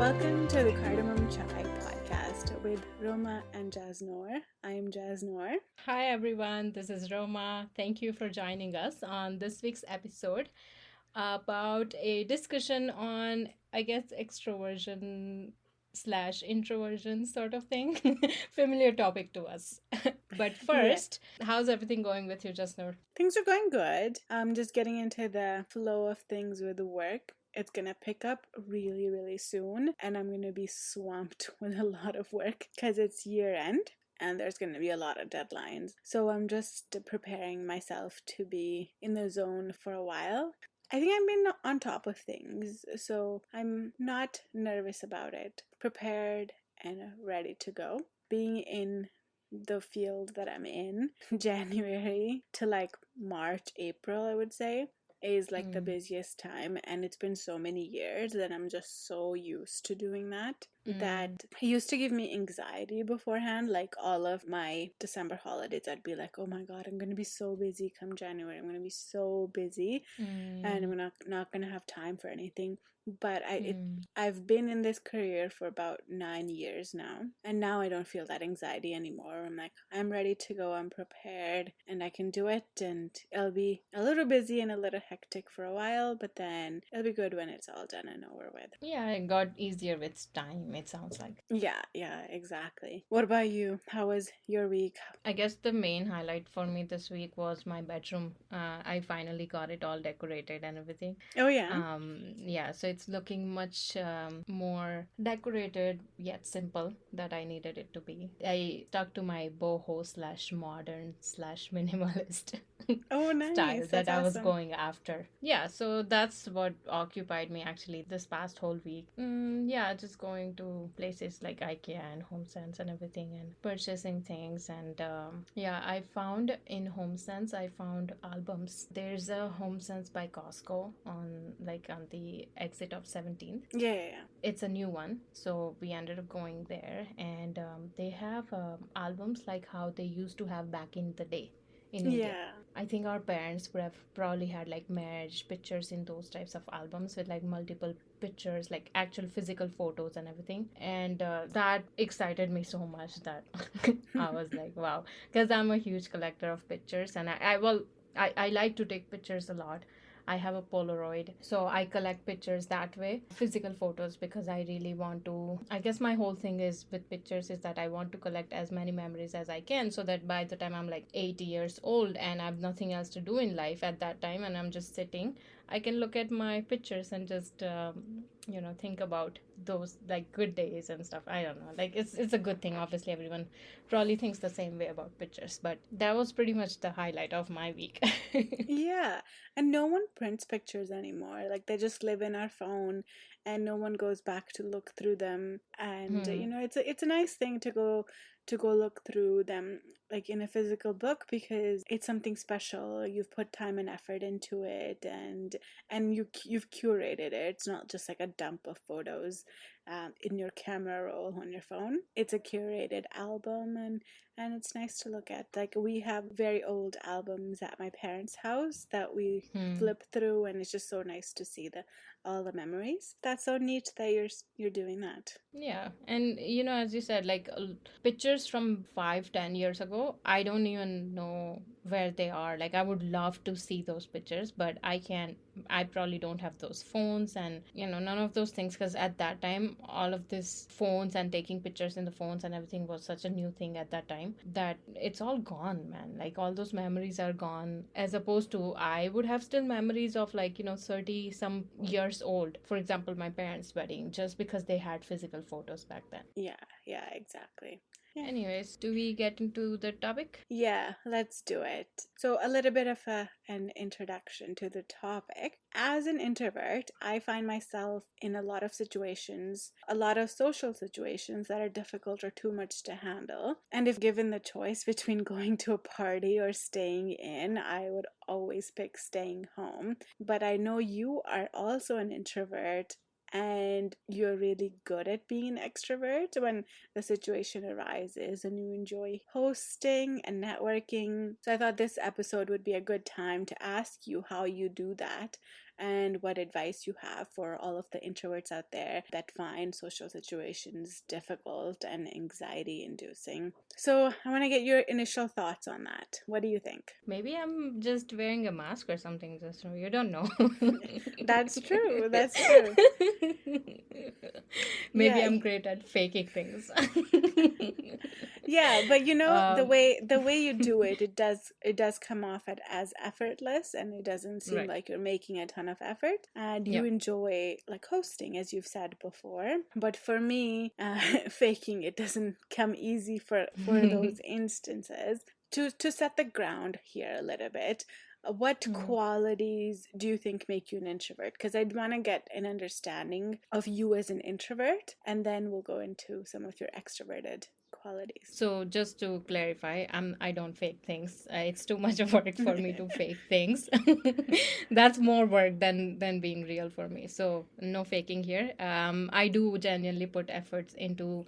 Welcome to the Cardamom Chai Podcast with Roma and Jasnoor. I am Jasnoor. Hi everyone, this is Roma. Thank you for joining us on this week's episode about a discussion on, I guess, extroversion slash introversion sort of thing. Familiar topic to us. But Yeah, first, how's everything going with you, Jasnoor? things are going good. I'm just getting into the flow of things with work. It's gonna pick up really, really soon, and I'm gonna be swamped with a lot of work because it's year end and there's gonna be a lot of deadlines. So I'm just preparing myself to be in the zone for a while. I think I've been on top of things, so I'm not nervous about it. Prepared and ready to go. Being in the field that I'm in, January to like March, April, I would say, is like the Mm, busiest time. And it's been so many years that I'm just so used to doing that. That mm, it used to give me anxiety beforehand. Like all of my December holidays, I'd be like, oh my God, I'm going to be so busy come January. I'm going to be so busy and mm, I'm not going to have time for anything. But mm. I've been in this career for about 9 years now, and now I don't feel that anxiety anymore. I'm like, I'm ready to go, I'm prepared, and I can do it. And it'll be a little busy and a little hectic for a while, but then it'll be good when it's all done and over with. Yeah, it got easier with time, it sounds like. Yeah, exactly. What about you? How was your week? I guess the main highlight for me this week was my bedroom. I finally got it all decorated and everything. Oh yeah. Yeah, so it's looking much more decorated yet simple that I needed it to be. I stuck to my boho slash modern slash minimalist Oh style nice. that That's I was awesome. going after. Yeah, so that's what occupied me actually this past whole week. Yeah, just going to places like IKEA and HomeSense and everything and purchasing things. And yeah, I found in HomeSense, I found albums. There's a HomeSense by Costco on the exit of 17th. Yeah. It's a new one, so we ended up going there, and they have albums like how they used to have back in the day in India. Yeah. I think our parents would have probably had like marriage pictures in those types of albums with like multiple pictures, like actual physical photos and everything. And that excited me so much that I was like, wow, because I'm a huge collector of pictures, and I like to take pictures a lot. I have a Polaroid, so I collect pictures that way, physical photos, because I really want to. I guess my whole thing is with pictures is that I want to collect as many memories as I can, so that by the time I'm like 80 years old and I have nothing else to do in life at that time, and I'm just sitting, I can look at my pictures and just think about those like good days and stuff. I don't know, like it's a good thing. Obviously, everyone probably thinks the same way about pictures, but that was pretty much the highlight of my week. Yeah, and no one prints pictures anymore. Like they just live in our phone and no one goes back to look through them. And Hmm. it's a nice thing to go look through them like in a physical book because it's something special. You've put time and effort into it and you've curated it. It's not just like a dump of photos in your camera roll on your phone. It's a curated album and it's nice to look at. Like we have very old albums at my parents' house that we Hmm. flip through, and it's just so nice to see the all the memories. That's so neat that you're doing that. Yeah, and as you said, like pictures from 5, 10 years ago, I don't even know where they are. Like, I would love to see those pictures, but I can't. I probably don't have those phones and none of those things because at that time, all of this phones and taking pictures in the phones and everything was such a new thing at that time that it's all gone, man. Like, all those memories are gone. As opposed to, I would have still memories of like 30 some years old. For example, my parents' wedding, just because they had physical photos back then. Yeah, exactly. Yeah. Anyways, do we get into the topic? Yeah, let's do it. So, a little bit of an introduction to the topic. As an introvert, I find myself in a lot of situations, a lot of social situations that are difficult or too much to handle. And if given the choice between going to a party or staying in, I would always pick staying home. But I know you are also an introvert and you're really good at being an extrovert when the situation arises and you enjoy hosting and networking. So I thought this episode would be a good time to ask you how you do that and what advice you have for all of the introverts out there that find social situations difficult and anxiety inducing. So I want to get your initial thoughts on that. What do you think? Maybe I'm just wearing a mask or something, Jasnoor. You don't know. That's true. That's true. Maybe Yeah. I'm great at faking things. Yeah, but the um, way you do it, it does come off as effortless, and it doesn't seem right. like you're making a ton of effort, and you Yeah. enjoy like hosting, as you've said before. But for me, faking it doesn't come easy for those instances. To set the ground here a little bit, what Mm. qualities do you think make you an introvert? Because I'd want to get an understanding of you as an introvert, and then we'll go into some of your extroverted qualities. So just to clarify, I don't fake things. It's too much of work for me to fake things. That's more work than being real for me. So no faking here. I do genuinely put efforts into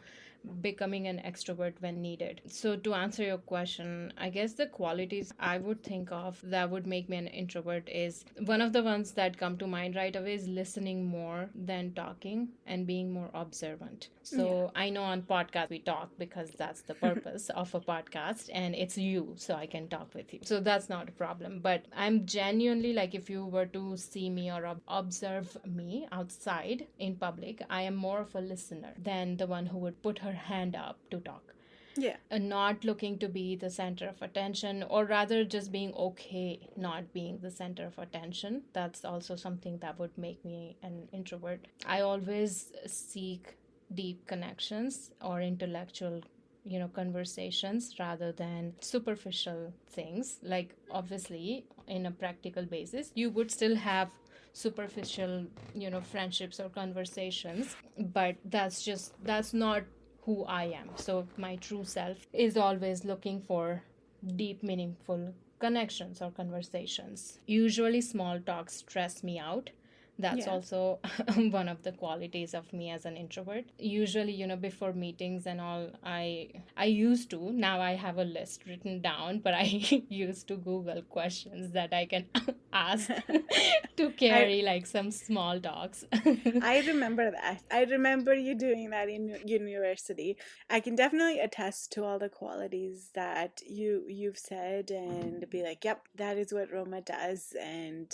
becoming an extrovert when needed. So to answer your question, I guess the qualities I would think of that would make me an introvert is one of the ones that come to mind right away is listening more than talking and being more observant. Yeah. So I know on podcast we talk because that's the purpose of a podcast, and it's you, so I can talk with you. So that's not a problem. But I'm genuinely like, if you were to see me or observe me outside in public, I am more of a listener than the one who would put her hand up to talk. Yeah. Not looking to be the center of attention, or rather just being okay not being the center of attention. That's also something that would make me an introvert. I always seek deep connections or intellectual conversations rather than superficial things. Like, obviously, in a practical basis, you would still have superficial friendships or conversations, but that's not who I am. So my true self is always looking for deep, meaningful connections or conversations. Usually, small talks stress me out. That's Yeah. also one of the qualities of me as an introvert. Usually, before meetings and all, I used to, now I have a list written down, but I used to Google questions that I can ask to I carry like some small talks. I remember that. I remember you doing that in university. I can definitely attest to all the qualities that you've said and be like, yep, that is what Roma does, and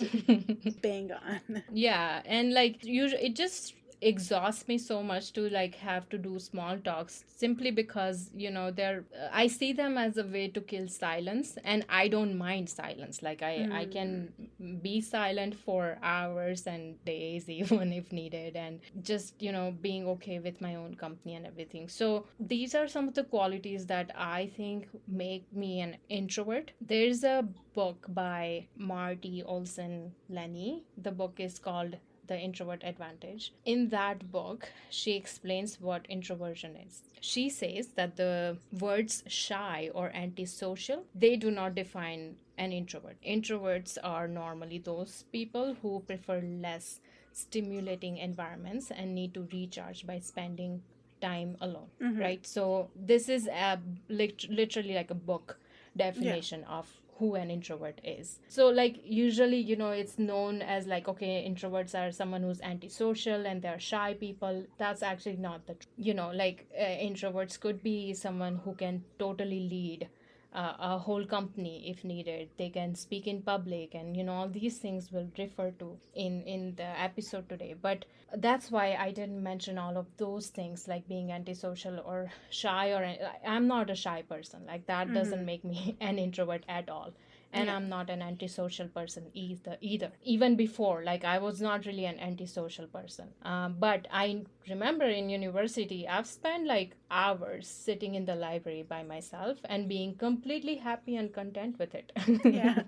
bang on. Yeah, and like usually it just exhausts me so much to like have to do small talks, simply because they're I see them as a way to kill silence, and I don't mind silence. Like I Mm. can be silent for hours and days even if needed, and just being okay with my own company and everything. So these are some of the qualities that I think make me an introvert. There's a book by Marty Olson Lenny. The book is called The Introvert Advantage. In that book, she explains what introversion is. She says that the words shy or antisocial, they do not define an introvert. Introverts are normally those people who prefer less stimulating environments and need to recharge by spending time alone, Mm-hmm. right? So this is literally like a book Yeah. definition of who an introvert is. So like usually it's known as like, okay, introverts are someone who's antisocial and they're shy people. That's actually not the like introverts could be someone who can totally lead a whole company if needed. They can speak in public, and all these things will refer to in the episode today. But that's why I didn't mention all of those things, like being antisocial or shy. Or I'm not a shy person. Like that doesn't Mm-hmm. make me an introvert at all. And Yeah. I'm not an antisocial person either. Even before, like I was not really an antisocial person. But I remember in university, I've spent like hours sitting in the library by myself and being completely happy and content with it. Yeah.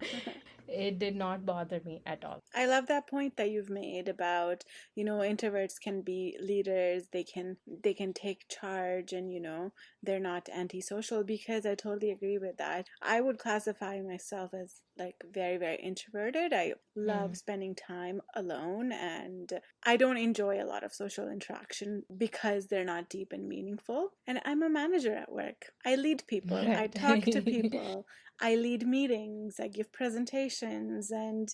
It did not bother me at all. I love that point that you've made about, introverts can be leaders, they can take charge, and they're not antisocial, because I totally agree with that. I would classify myself as like very, very introverted. I love Mm. spending time alone, and I don't enjoy a lot of social interaction because they're not deep and meaningful. And I'm a manager at work. I lead people. I Right. talk to people. I lead meetings, I give presentations, and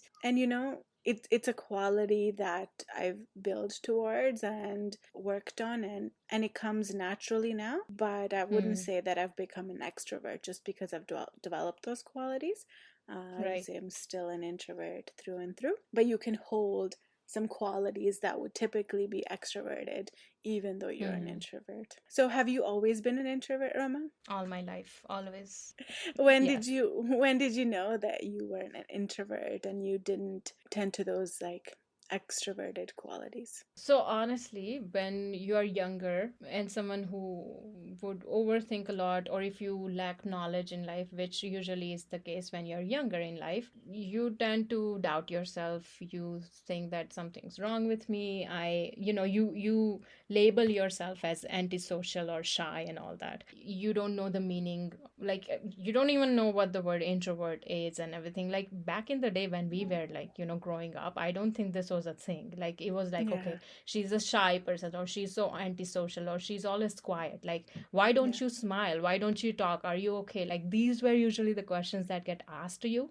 it's a quality that I've built towards and worked on, and it comes naturally now. But I wouldn't Hmm. say that I've become an extrovert just because I've developed those qualities. I would Right. say I'm still an introvert through and through. But you can hold some qualities that would typically be extroverted even though you're an Hmm. introvert. So have you always been an introvert, Roma? All my life, always. When Yes. did you know that you were an introvert and you didn't tend to those like extroverted qualities? So honestly, when you're younger and someone who would overthink a lot, or if you lack knowledge in life, which usually is the case when you're younger in life, you tend to doubt yourself. You think that something's wrong with me. You label yourself as antisocial or shy and all that. You don't know the meaning, like you don't even know what the word introvert is and everything. Like back in the day when we were like, growing up, I don't think this was a thing. Like it was like, Yeah, okay, she's a shy person, or she's so antisocial, or she's always quiet. Like, why yeah, don't you smile? Why don't you talk? Are you okay? Like, these were usually the questions that get asked to you.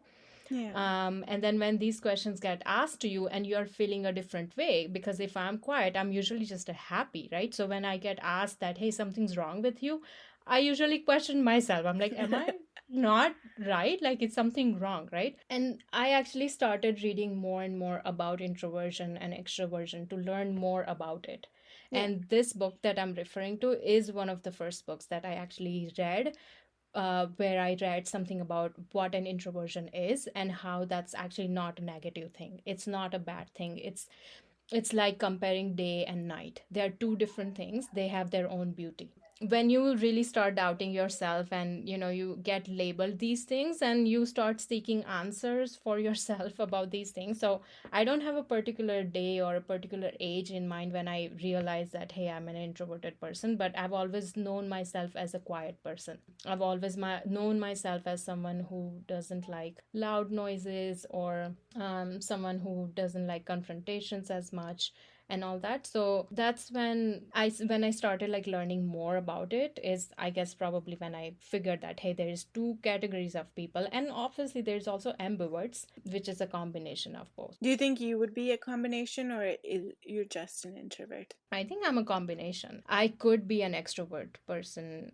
yeah, And then when these questions get asked to you and you're feeling a different way, because if I'm quiet, I'm usually just a happy, right? So when I get asked that, hey, something's wrong with you, I usually question myself. I'm like, am I not right? Like, it's something wrong, right? And I actually started reading more and more about introversion and extroversion to learn more about it. yeah, And this book that I'm referring to is one of the first books that I actually read, where I read something about what an introversion is and how that's actually not a negative thing. It's not a bad thing. It's like comparing day and night. They are two different things. They have their own beauty. When you really start doubting yourself and you get labeled these things and you start seeking answers for yourself about these things. So I don't have a particular day or a particular age in mind when I realize that, hey, I'm an introverted person, but I've always known myself as a quiet person. I've always known myself as someone who doesn't like loud noises, or someone who doesn't like confrontations as much and all that. So that's when I started like learning more about it, is I guess probably when I figured that, hey, there's two categories of people, and obviously there's also ambiverts, which is a combination of both. Do you think you would be a combination, or you're just an introvert? I think I'm a combination. I could be an extrovert person,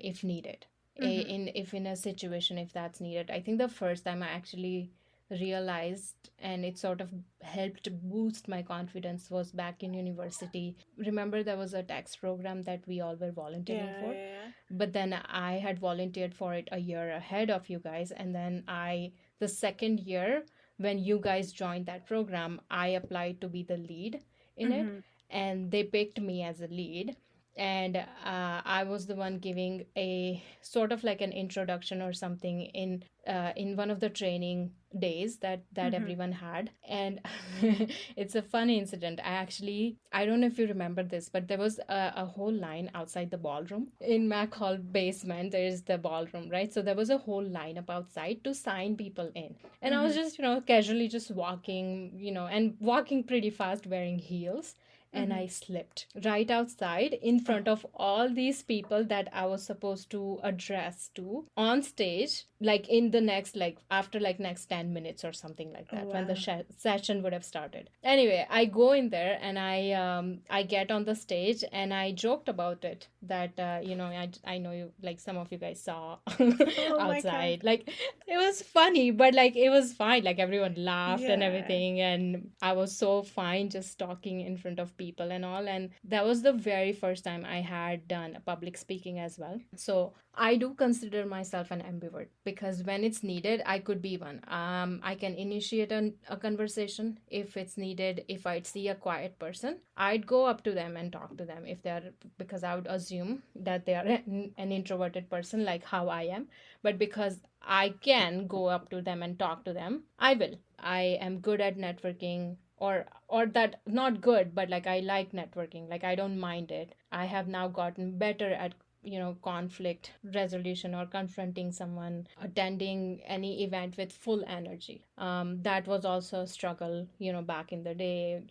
if needed. Mm-hmm. If in a situation, if that's needed. I think the first time I actually realized, and it sort of helped boost my confidence, was back in university. Remember, there was a tax program that we all were volunteering Yeah, for, yeah, but then I had volunteered for it a year ahead of you guys, and then the second year when you guys joined that program, I applied to be the lead yeah. in it, Mm-hmm. and they picked me as a lead. And I was the one giving a sort of like an introduction or something in one of the training days that Mm-hmm. everyone had. And it's a funny incident. I don't know if you remember this, but there was a whole line outside the ballroom in Mac Hall basement. There is the ballroom, right? So there was a whole line up outside to sign people in, and I was Mm-hmm. just casually just walking, and walking pretty fast wearing heels, and Mm-hmm. I slipped right outside in Oh, front of all these people that I was supposed to address to on stage, like in the next, like after like next 10 minutes or something like oh that, when the wow. session would have started. Anyway, I go in there and I get on the stage and I joked about it, that I know you, like some of you guys saw Oh my God. outside. Like it was funny, but like it was fine. Like everyone laughed and Yeah. everything, and I was so fine just talking in front of people and all. And that was the very first time I had done public speaking as well. So I do consider myself an ambivert, because when it's needed, I could be one. I can initiate a conversation if it's needed. If I'd see a quiet person, I'd go up to them and talk to them if they're, because I would assume that they are an introverted person like how I am. But because I can go up to them and talk to them, I will. I am good at networking, or that, not good, but like I like networking. Like I don't mind it. I have now gotten better at conflict resolution or confronting someone, attending any event with full energy. That was also a struggle, back in the day,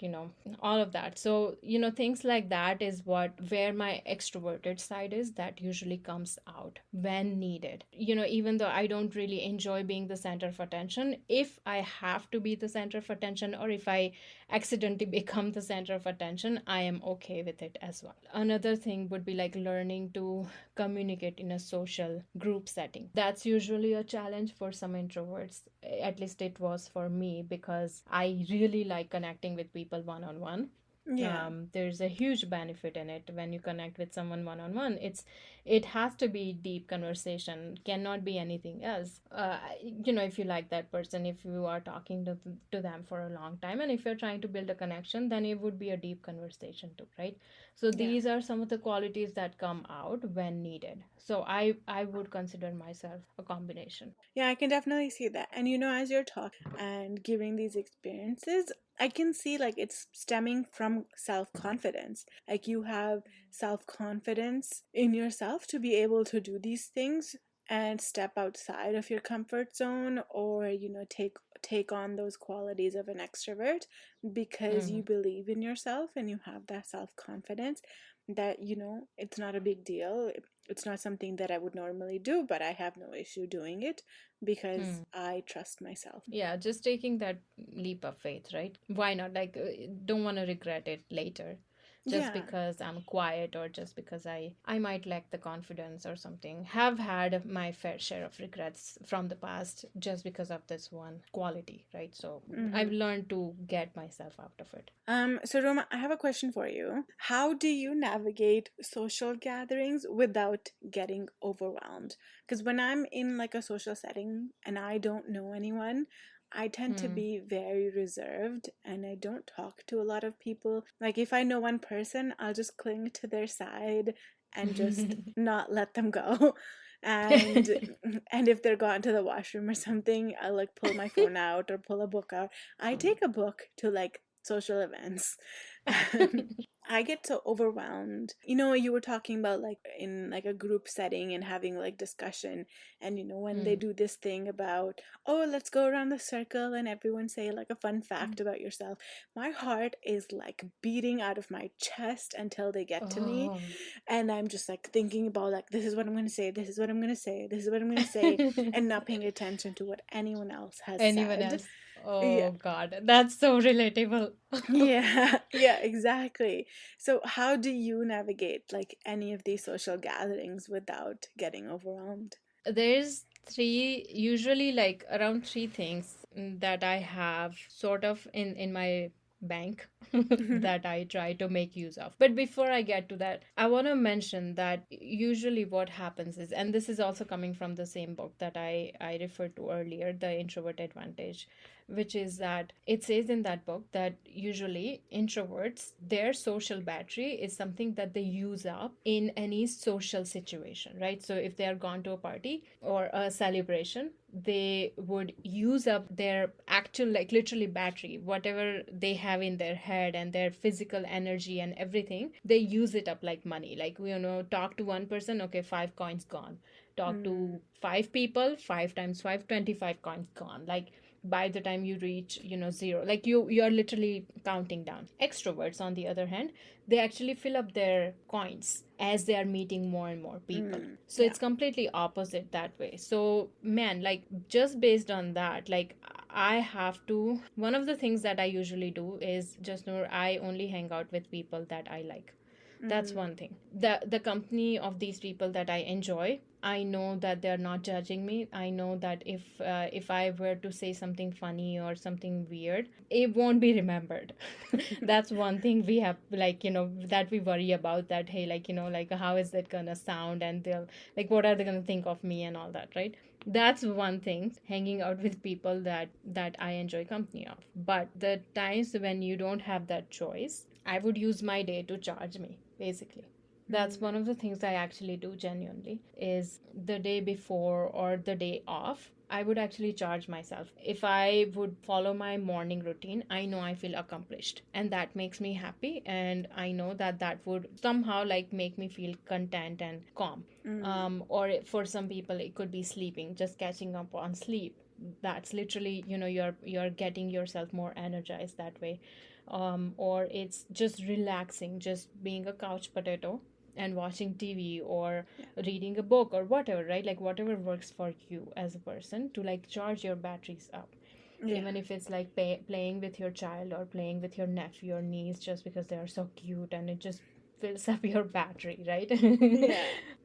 all of that. So, things like that is where my extroverted side is, that usually comes out when needed. Even though I don't really enjoy being the center of attention, if I have to be the center of attention, or if I accidentally become the center of attention, I am okay with it as well. Another thing would be like learning to communicate in a social group setting. That's usually a challenge for some introverts. At least it was for me, because I really like connecting with people one on one. Yeah. There's a huge benefit in it when you connect with someone one on one. It has to be deep conversation, cannot be anything else. If you like that person, if you are talking to them for a long time, and if you're trying to build a connection, then it would be a deep conversation too, right? So Yeah. these are some of the qualities that come out when needed. So I would consider myself a combination. Yeah, I can definitely see that. And as you're talking and giving these experiences, I can see like it's stemming from self confidence. Like you have self confidence in yourself to be able to do these things and step outside of your comfort zone, or take on those qualities of an extrovert, because you Mm. believe in yourself and you have that self confidence that it's not a big deal. It's not something that I would normally do, but I have no issue doing it because Mm. I trust myself. Yeah, just taking that leap of faith, right? Why not? Like, don't want to regret it later, just Yeah. because I'm quiet, or just because I might lack the confidence or something. Have had my fair share of regrets from the past just because of this one quality, right? So I've Hmm. learned to get myself out of it. So Roma, I have a question for you. How do you navigate social gatherings without getting overwhelmed? Because when I'm in like a social setting and I don't know anyone, I tend to Hmm. be very reserved and I don't talk to a lot of people. Like if I know one person, I'll just cling to their side and just not let them go. And and if they're gone to the washroom or something, I'll like pull my phone out or pull a book out. I take a book to like social events. I get so overwhelmed. You were talking about like in like a group setting and having like discussion, and when they Hmm. do this thing about, oh, let's go around the circle and everyone say like a fun fact about yourself. My heart is like beating out of my chest until they get to me, Oh. and I'm just like thinking about like, this is what I'm going to say, this is what I'm going to say, this is what I'm going to say, and not paying attention to what anyone else has Anyone said. else? Yeah. Oh God, that's so relatable. Yeah, yeah, exactly. So, how do you navigate like any of these social gatherings without getting overwhelmed? There's usually like around three things that I have sort of in my bank that I try to make use of. But before I get to that, I want to mention that usually what happens is, and this is also coming from the same book that I referred to earlier, The Introvert Advantage, which is that it says in that book that usually introverts, their social battery is something that they use up in any social situation, right? So if they are gone to a party or a celebration, they would use up their actual, like literally battery, whatever they have in their head and their physical energy and everything, they use it up like money. Like, talk to one person, okay, 5 coins gone. Talk Mm, to 5 people, 5 times 5, 25 coins gone. Like, by the time you reach zero, like you're literally counting down. Extroverts, on the other hand, they actually fill up their coins as they are meeting more and more people. So yeah. it's completely opposite that way. So man, like, just based on that, like, I have to, one of the things that I usually do is, just know, I only hang out with people that I like. That's Mm, one thing. The company of these people that I enjoy, I know that they're not judging me. I know that if I were to say something funny or something weird, it won't be remembered. That's one thing we have, like, that we worry about, that hey, like, like, how is that gonna sound, and they'll, like, what are they gonna think of me and all that, right? That's one thing, hanging out with people that I enjoy company of. But the times when you don't have that choice, I would use my day to charge me, basically. That's one of the things I actually do genuinely, is the day before or the day off, I would actually charge myself. If I would follow my morning routine, I know I feel accomplished and that makes me happy. And I know that that would somehow like make me feel content and calm. Or for some people, it could be sleeping, just catching up on sleep. That's literally, you're getting yourself more energized that way. Or it's just relaxing, just being a couch potato and watching TV or reading a book or whatever, right? Like whatever works for you as a person to like charge your batteries up. Yeah. Even if it's like playing with your child or playing with your nephew or niece just because they are so cute and it just fills up your battery, right? Yeah.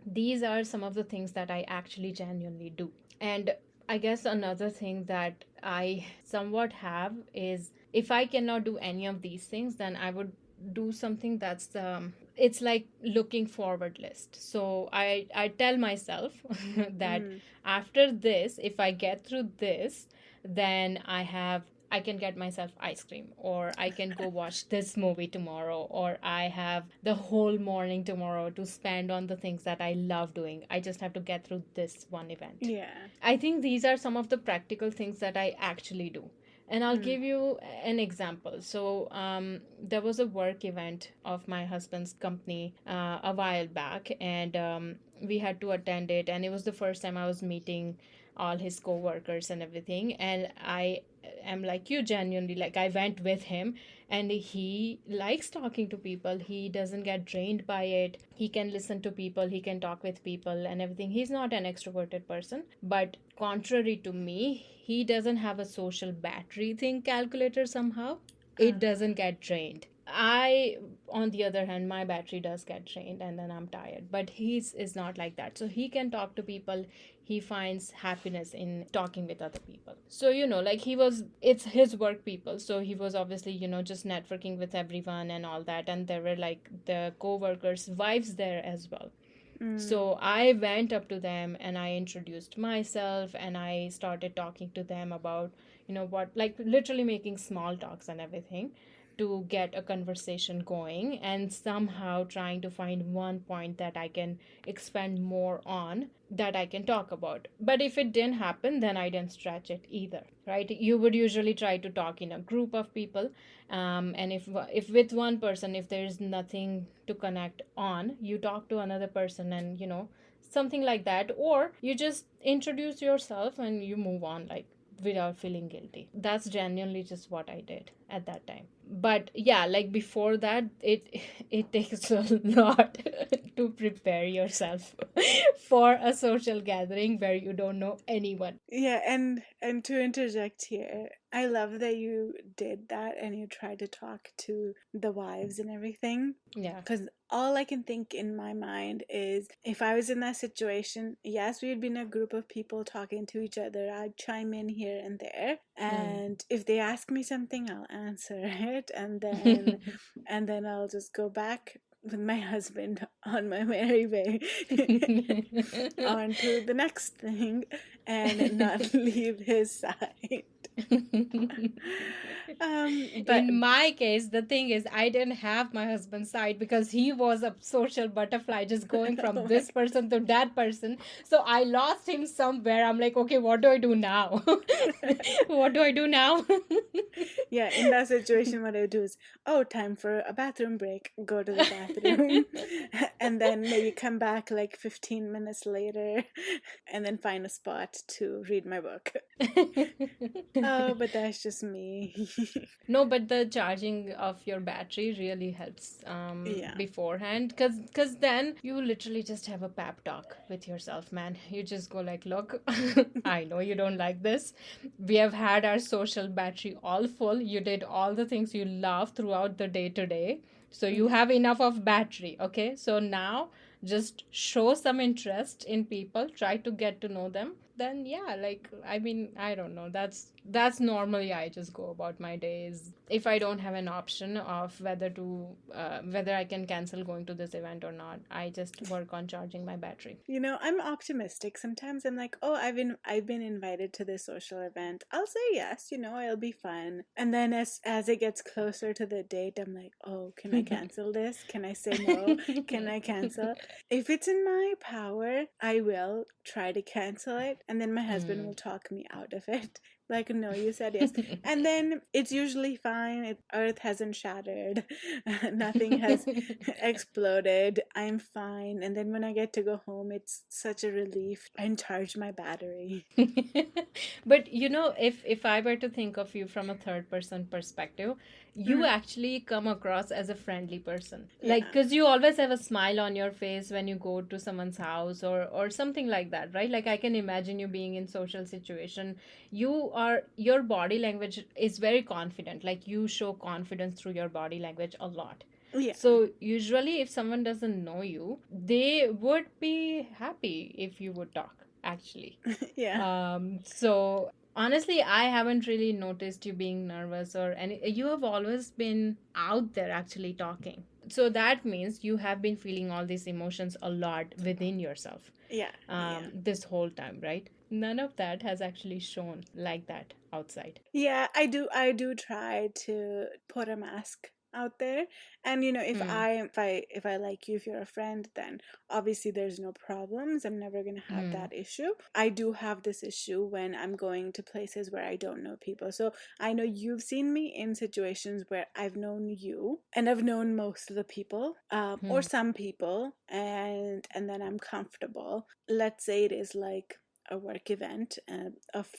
These are some of the things that I actually genuinely do. And I guess another thing that I somewhat have is, if I cannot do any of these things, then I would do something that's it's like looking forward list. So I tell myself that after this, if I get through this, then I can get myself ice cream, or I can go watch this movie tomorrow, or I have the whole morning tomorrow to spend on the things that I love doing. I just have to get through this one event. Yeah. I think these are some of the practical things that I actually do. And I'll give you an example. So there was a work event of my husband's company a while back, and we had to attend it. And it was the first time I was meeting all his co-workers and everything. And I am like you, genuinely, like I went with him, and he likes talking to people. He doesn't get drained by it. He can listen to people, he can talk with people and everything. He's not an extroverted person, but contrary to me, he doesn't have a social battery thing calculator somehow. It doesn't get drained. I, on the other hand, my battery does get drained and then I'm tired, but his is not like that. So he can talk to people. He finds happiness in talking with other people. So, like it's his work people. So he was obviously, just networking with everyone and all that. And there were like the co-workers' wives there as well. So I went up to them and I introduced myself and I started talking to them about, what, like literally making small talks and everything to get a conversation going, and somehow trying to find one point that I can expand more on, that I can talk about. But if it didn't happen, then I didn't stretch it either, right? You would usually try to talk in a group of people, and if with one person, if there's nothing to connect on, you talk to another person and something like that, or you just introduce yourself and you move on, like without feeling guilty. That's genuinely just what I did at that time. But yeah, like before that, it takes a lot to prepare yourself for a social gathering where you don't know anyone. Yeah, and to interject here, I love that you did that and you tried to talk to the wives and everything. Yeah. Because all I can think in my mind is, if I was in that situation, yes, we'd be in a group of people talking to each other. I'd chime in here and there. And if they ask me something, I'll answer it. And then I'll just go back with my husband on my merry way on to the next thing and not leave his side. But in my case, the thing is, I didn't have my husband's side because he was a social butterfly, just going from this person to that person. So I lost him somewhere. I'm like, okay, what do I do now? What do I do now? Yeah, in that situation, what I do is, time for a bathroom break. Go to the bathroom, and then maybe come back like 15 minutes later, and then find a spot to read my book. Oh, but that's just me. No, but the charging of your battery really helps beforehand, because then you literally just have a pep talk with yourself, man. You just go like, look, I know you don't like this. We have had our social battery all full. You did all the things you love throughout the day today. So you have enough of battery, okay? So now just show some interest in people. Try to get to know them. then yeah, like, I mean, I don't know, that's normally I just go about my days. If I don't have an option of whether I can cancel going to this event or not, I just work on charging my battery. I'm optimistic. Sometimes I'm like, oh, I've been invited to this social event. I'll say yes, it'll be fun. And then as it gets closer to the date, I'm like, oh, can I cancel this? Can I say no? Can I cancel? If it's in my power, I will try to cancel it, and then my husband will talk me out of it. Like, no, you said yes. And then it's usually fine. Earth hasn't shattered. Nothing has exploded. I'm fine. And then when I get to go home, it's such a relief and charge my battery. But if I were to think of you from a third person perspective, you actually come across as a friendly person. Like, because you always have a smile on your face when you go to someone's house or something like that, right? Like, I can imagine you being in social situation. Your body language is very confident. Like, you show confidence through your body language a lot. Yeah. So usually if someone doesn't know you, they would be happy if you would talk, actually. Yeah. So honestly, I haven't really noticed you being nervous or any. You have always been out there actually talking. So that means you have been feeling all these emotions a lot within yourself. Yeah. This whole time, right? None of that has actually shown like that outside. Yeah, I do try to put a mask out there. And if I like you, if you're a friend, then obviously there's no problems. I'm never going to have that issue. I do have this issue when I'm going to places where I don't know people. So I know you've seen me in situations where I've known you and I've known most of the people, or some people, and then I'm comfortable. Let's say it is like a work event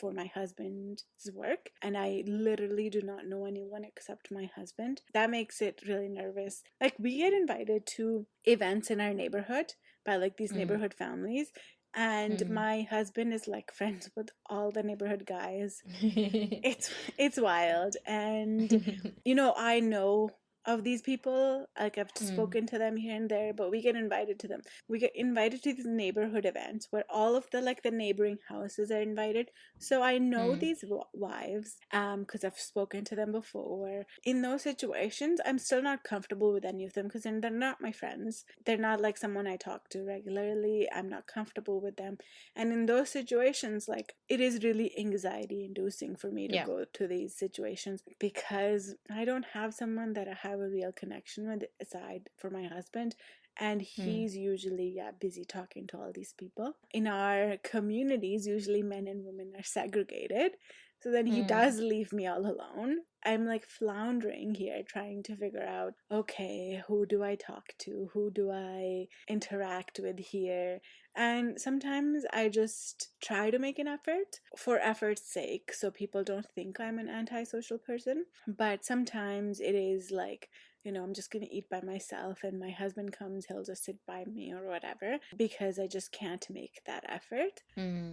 for my husband's work, and I literally do not know anyone except my husband. That makes it really nervous. Like, we get invited to events in our neighborhood by like these neighborhood families, and my husband is like friends with all the neighborhood guys. It's wild. And I know of these people, like I've spoken to them here and there, but we get invited to them. We get invited to these neighborhood events where all of the neighboring houses are invited. So I know these wives, because I've spoken to them before. In those situations, I'm still not comfortable with any of them because they're not my friends. They're not like someone I talk to regularly. I'm not comfortable with them. And in those situations, like, it is really anxiety inducing for me to go to these situations because I don't have someone that I have a real connection with aside for my husband, and he's usually busy talking to all these people. In our communities, usually men and women are segregated, so then he does leave me all alone. I'm like floundering here trying to figure out, okay, who do I talk to? Who do I interact with here? And sometimes I just try to make an effort for effort's sake so people don't think I'm an antisocial person. But sometimes it is like, I'm just going to eat by myself and my husband comes, he'll just sit by me or whatever, because I just can't make that effort.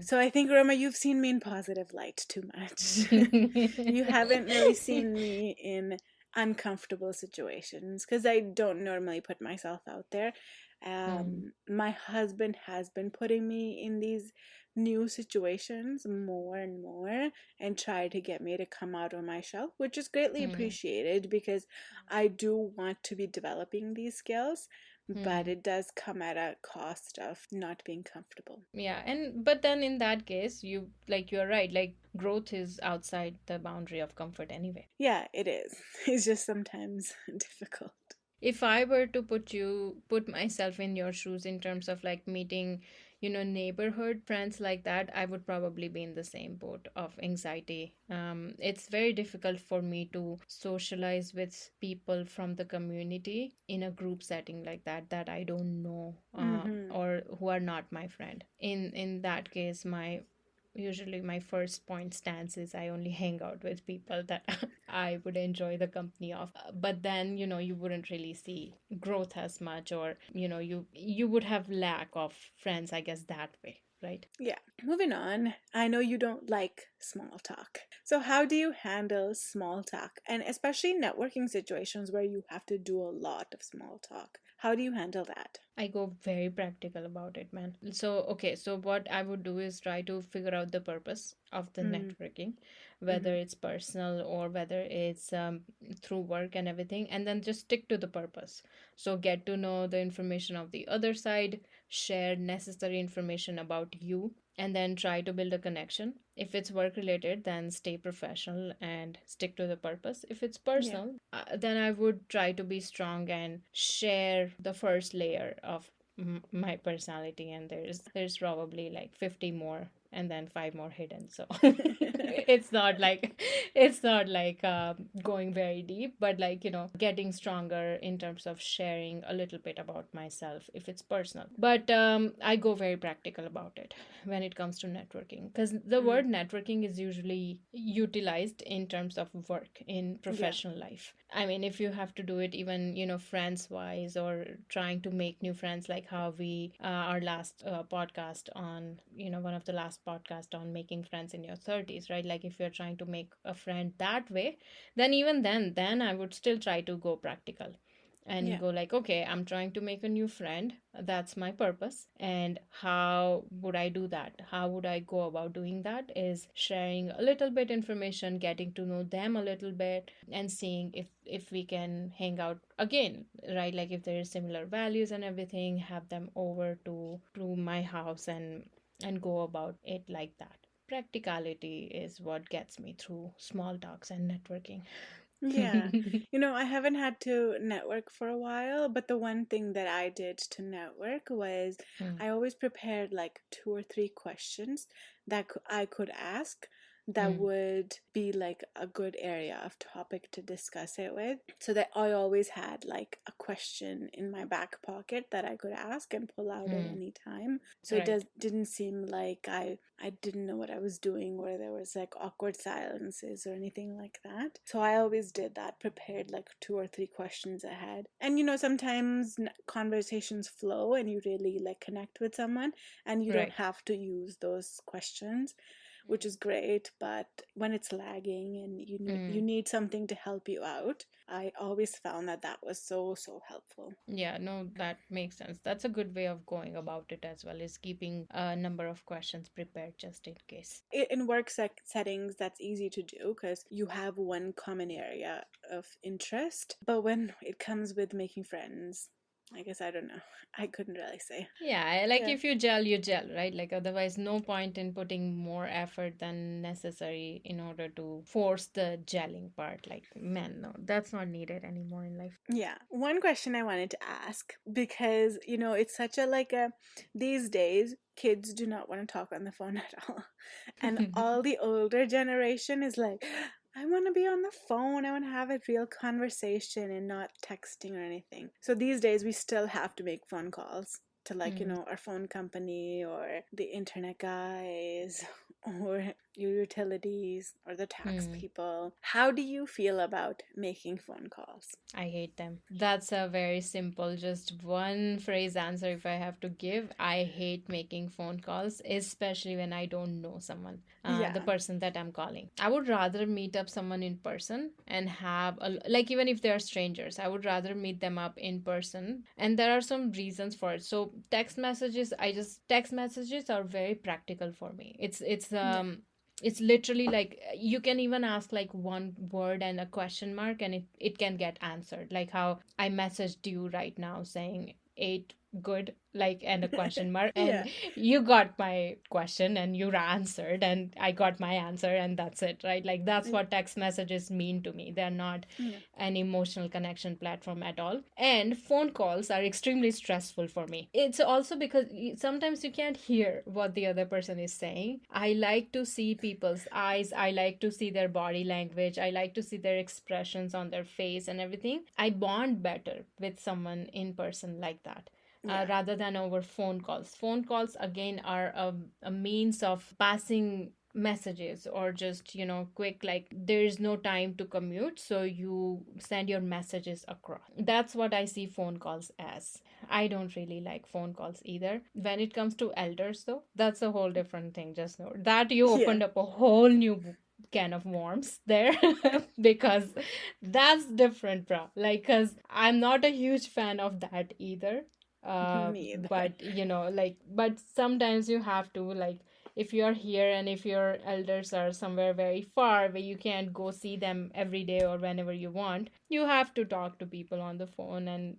So I think, Roma, you've seen me in positive light too much. You haven't really seen me in uncomfortable situations because I don't normally put myself out there. My husband has been putting me in these new situations more and more and try to get me to come out of my shell, which is greatly appreciated because I do want to be developing these skills, but it does come at a cost of not being comfortable. Yeah, but then in that case, you're right, like, growth is outside the boundary of comfort anyway. Yeah, it is. It's just sometimes difficult. If I were to put myself in your shoes in terms of like meeting, neighborhood friends like that, I would probably be in the same boat of anxiety. It's very difficult for me to socialize with people from the community in a group setting like that I don't know, or who are not my friend. In that case, usually my first point stance is I only hang out with people that I would enjoy the company of. But then, you wouldn't really see growth as much, or, you would have lack of friends, I guess, that way. Right? Yeah. Moving on. I know you don't like small talk. So how do you handle small talk? And especially networking situations where you have to do a lot of small talk. How do you handle that? I go very practical about it, man. So, okay, so what I would do is try to figure out the purpose of the Mm, networking, whether mm-hmm. it's personal or whether it's through work and everything, and then just stick to the purpose. So, get to know the information of the other side, share necessary information about you, and then try to build a connection. If it's work related, then stay professional and stick to the purpose. If it's Yeah. personal, then I would try to be strong and share the first layer of my personality, and there's probably like 50 more and then 5 more hidden, so it's not like going very deep, but like, getting stronger in terms of sharing a little bit about myself if it's personal. But I go very practical about it when it comes to networking, because the Mm, word networking is usually utilized in terms of work in yeah. professional life. I mean, if you have to do it even, friends wise, or trying to make new friends, like how we, our last podcast on, one of the last podcast on making friends in your 30s, right? Like if you're trying to make a friend that way, then even then I would still try to go practical and Yeah. go like, okay, I'm trying to make a new friend. That's my purpose. And how would I do that? How would I go about doing that? Is sharing a little bit information, getting to know them a little bit, and seeing if we can hang out again, right? Like if there is similar values and everything, have them over to my house and go about it like that. Practicality is what gets me through small talks and networking. Yeah. I haven't had to network for a while, but the one thing that I did to network was Mm, I always prepared like two or three questions that I could ask that mm, would be like a good area of topic to discuss it with. So that I always had like a question in my back pocket that I could ask and pull out at mm. any time. So it Right. didn't seem like I didn't know what I was doing, or there was like awkward silences or anything like that. So I always did that, prepared like two or three questions ahead. And sometimes conversations flow and you really like connect with someone and you don't Right. have to use those questions, which is great. But when it's lagging and you Mm. need something to help you out, I always found that was so helpful. Yeah, no, that makes sense. That's a good way of going about it as well, is keeping a number of questions prepared just in case. In work settings, that's easy to do because you have one common area of interest. But when it comes with making friends, I guess I don't know. I couldn't really say. Yeah, like Yeah. if you gel, you gel, right? Like otherwise, no point in putting more effort than necessary in order to force the gelling part. Like, man, no, that's not needed anymore in life. Yeah. One question I wanted to ask, because, it's such a like a these days kids do not want to talk on the phone at all. And all the older generation is like, I want to be on the phone. I want to have a real conversation and not texting or anything. So these days we still have to make phone calls to like, Mm. our phone company or the internet guys or your utilities or the tax Mm. people. How do you feel about making phone calls? I hate them. That's a very simple, just one phrase answer if I have to give. I hate making phone calls, especially when I don't know someone, the Yeah. person that I'm calling. I would rather meet up someone in person and like, even if they're strangers, I would rather meet them up in person. And there are some reasons for it. So text messages are very practical for me. Yeah. It's literally like you can even ask like one word and a question mark, and it can get answered, like how I messaged you right now saying eight good, like, and a question mark, and Yeah. you got my question and you answered and I got my answer, and that's it, right? Like that's Yeah. what text messages mean to me. They're not Yeah. an emotional connection platform at all. And phone calls are extremely stressful for me. It's also because sometimes you can't hear what the other person is saying. I like to see people's eyes, I like to see their body language, I like to see their expressions on their face and everything. I bond better with someone in person like that, Yeah. rather than over phone calls. Phone calls, again, are a means of passing messages, or just, quick, like there is no time to commute, so you send your messages across. That's what I see phone calls as. I don't really like phone calls either. When it comes to elders, though, that's a whole different thing. Just know that you Yeah. opened up a whole new can of worms there because that's different, bro. Like, because I'm not a huge fan of that either. Me either. But like, but sometimes you have to, like, if you're here and if your elders are somewhere very far where you can't go see them every day or whenever you want, you have to talk to people on the phone. And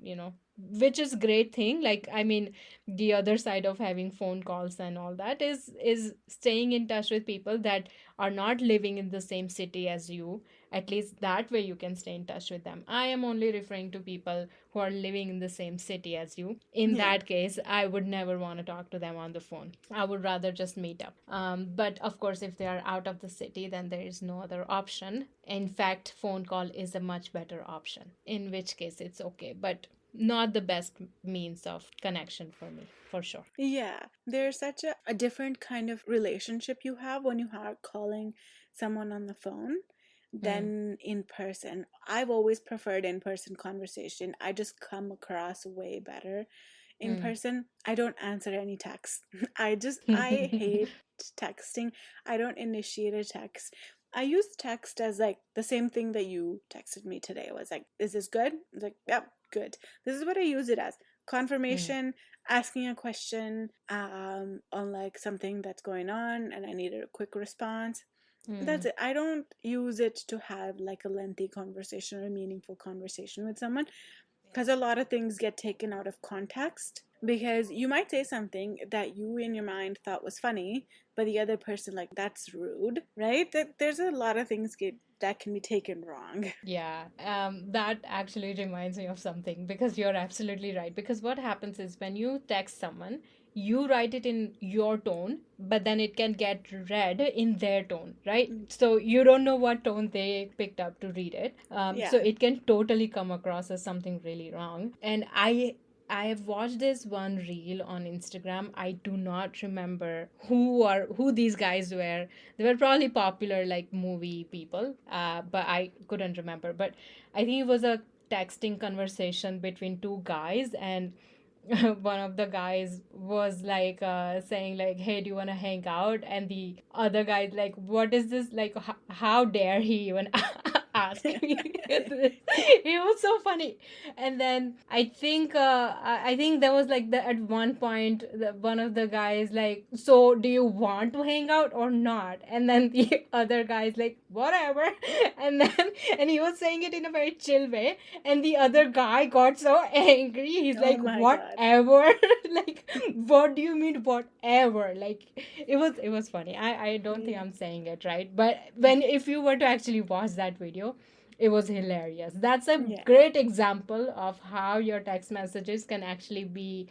which is great thing. Like, I mean, the other side of having phone calls and all that is staying in touch with people that are not living in the same city as you. At least that way you can stay in touch with them. I am only referring to people who are living in the same city as you. In Yeah. that case, I would never want to talk to them on the phone. I would rather just meet up. But of course, if they are out of the city, then there is no other option. In fact, phone call is a much better option, in which case it's okay, but not the best means of connection for me, for sure. Yeah, there's such a different kind of relationship you have when you are calling someone on the phone Mm, than in person. I've always preferred in person conversation. I just come across way better in mm. person. I don't answer any texts. I hate texting. I don't initiate a text. I use text as like the same thing that you texted me today. It was like, is this good? I was like, yep, good. This is what I use it as. Mm, Confirmation, asking a question on like something that's going on and I needed a quick response. That's mm. it. I don't use it to have like a lengthy conversation or a meaningful conversation with someone because a lot of things get taken out of context because you might say something that you in your mind thought was funny but the other person like that's rude, right? That there's a lot of things that can be taken wrong. Yeah, that actually reminds me of something, because you're absolutely right. Because what happens is, when you text someone, you write it in your tone, but then it can get read in their tone, right? So you don't know what tone they picked up to read it. So Yeah. it can totally come across as something really wrong. And I have watched this one reel on Instagram. I do not remember who these guys were. They were probably popular like movie people, but I couldn't remember. But I think it was a texting conversation between two guys, and one of the guys was like saying like, hey, do you want to hang out? And the other guy's like, what is this, like, how dare he even ask me this? It was so funny. And then I think there was like, the at one point one of the guys like, so do you want to hang out or not? And then the other guy's like, whatever. And then, and he was saying it in a very chill way, and the other guy got so angry. He's Oh like, my god. whatever. Like, what do you mean whatever? Like, it was funny. I don't think Yeah. I'm saying it right, but when, if you were to actually watch that video, it was hilarious. That's a Yeah. great example of how your text messages can actually be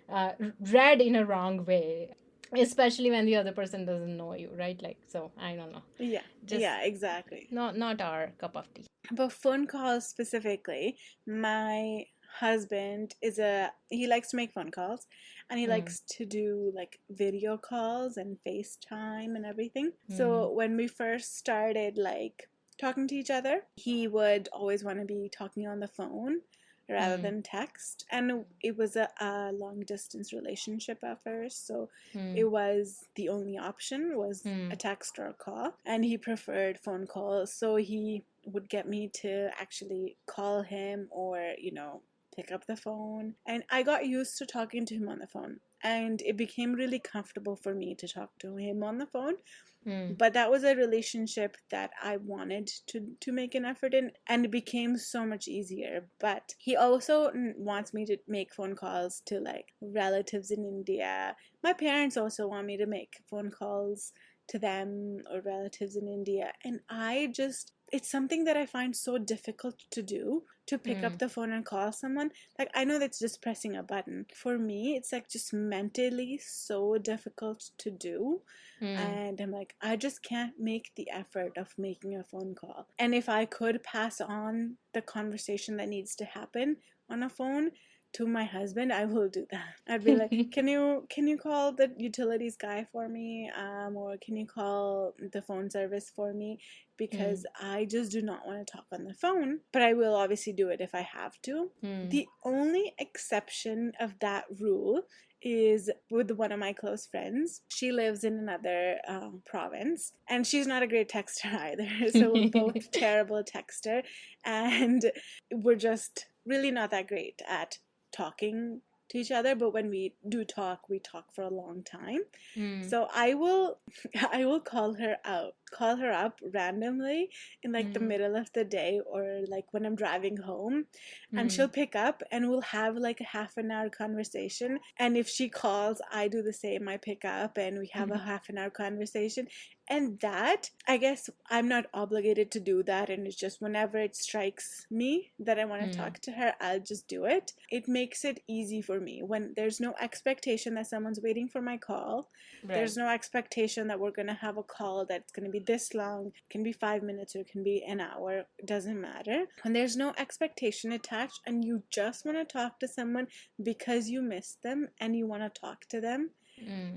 read in a wrong way, especially when the other person doesn't know you, right? Like, so I don't know, Yeah. just Yeah, exactly. not our cup of tea. But phone calls specifically, my husband he likes to make phone calls and he Mm, likes to do like video calls and FaceTime and everything. mm, So when we first started like talking to each other, he would always want to be talking on the phone rather mm, than text. And it was a long distance relationship at first, so mm, it was the only option was a mm, text or a call, and he preferred phone calls. So he would get me to actually call him or, pick up the phone. And I got used to talking to him on the phone. And it became really comfortable for me to talk to him on the phone. mm, But that was a relationship that I wanted to make an effort in, and it became so much easier. But he also wants me to make phone calls to like relatives in India. My parents also want me to make phone calls to them or relatives in India, and it's something that I find so difficult to do, to pick up mm, the phone and call someone. Like, I know that's just pressing a button. For me, it's like just mentally so difficult to do, mm. and I'm like, I just can't make the effort of making a phone call. And if I could pass on the conversation that needs to happen on a phone to my husband, I will do that. I'd be like, can you call the utilities guy for me, or can you call the phone service for me, Mm, because I just do not want to talk on the phone, but I will obviously do it if I have to. mm, The only exception of that rule is with one of my close friends. She lives in another province, and she's not a great texter either. So we're both terrible texter, and we're just really not that great at talking to each other. But when we do talk, we talk for a long time. So I will I will call her up randomly in like the middle of the day, or like when I'm driving home, and she'll pick up and we'll have like a half an hour conversation. And if she calls, I do the same. I pick up and we have a half an hour conversation. And that, I guess I'm not obligated to do that, and it's just whenever it strikes me that I want to talk to her, I'll just do it. It makes it easy for me when there's no expectation that someone's waiting for my call. Right. There's no expectation that we're going to have a call that's going to be this long. It can be 5 minutes or it can be an hour. It doesn't matter. When there's no expectation attached and you just want to talk to someone because you miss them and you want to talk to them,